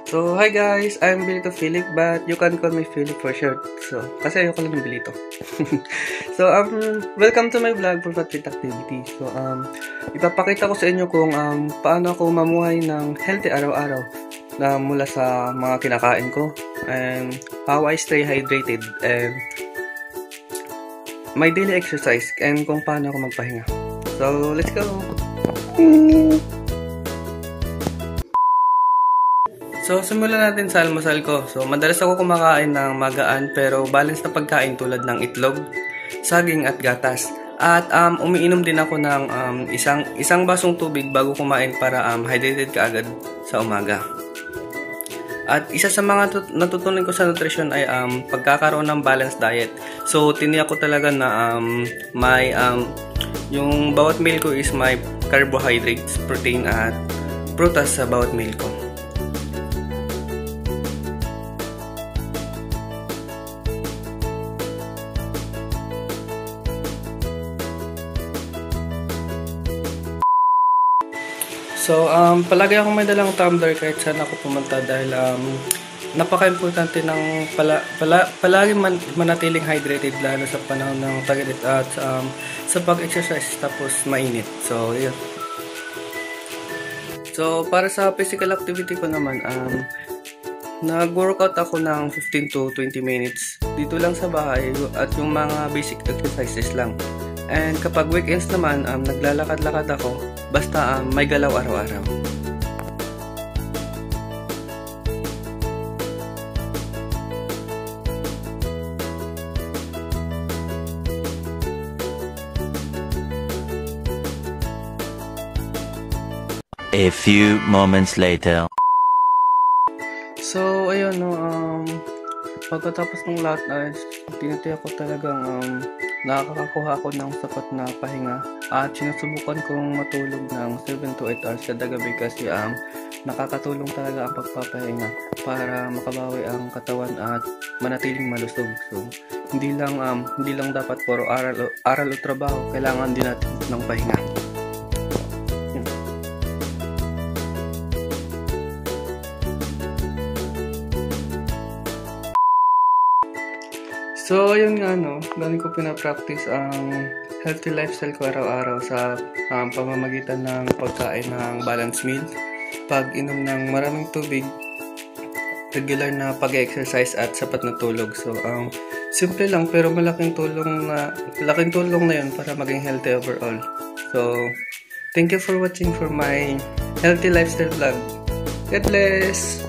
So, hi guys! I'm Bilito Philip, but you can call me Philip for short. So, kasi ayoko lang ng Bilito. So, welcome to my vlog for Fat Fit Activity. So, ipapakita ko sa inyo kung paano ako mamuhay ng healthy araw-araw na mula sa mga kinakain ko, and how I stay hydrated, and my daily exercise, and kung paano ako magpahinga. So, let's go! So, simulan natin sa almusal ko. So, madalas ako kumakain ng magaan pero balance na pagkain tulad ng itlog, saging at gatas. At umiinom din ako ng isang basong tubig bago kumain para hydrated ka agad sa umaga. At isa sa mga natutunan ko sa nutrition ay pagkakaroon ng balanced diet. So, tiniyak ko talaga na may yung bawat meal ko is may carbohydrates, protein at prutas sa bawat meal ko. So, palagi akong may dalang tumbler kahit saan ako pumunta dahil napaka-importante ng palagi manatiling hydrated lalo sa panahon ng tag-init at sa pag-exercise tapos mainit. So, yun. So, para sa physical activity ko naman, nag-workout ako ng 15 to 20 minutes dito lang sa bahay at yung mga basic exercises lang. And kapag weekends naman, naglalakad-lakad ako basta may galaw araw-araw. A few moments later. So, ayun no, pagkatapos ng lahat ay tinitiyak ko talagang nakakakuha ako ng sapat na pahinga at sinusubukan kong matulog ng 7 to 8 hours kada gabi kasi nakakatulong talaga ang pagpapahinga para makabawi ang katawan at manatiling malusog. So, hindi lang dapat puro aral o trabaho, kailangan din natin ng pahinga. So, yun nga ganun ko pinapractice ang healthy lifestyle ko araw-araw sa pamamagitan ng pagkain ng balanced meal, pag-inom ng maraming tubig, regular na pag-exercise at sapat na tulog. So, simple lang pero malaking tulong na yun para maging healthy overall. So, thank you for watching for my healthy lifestyle vlog. God bless!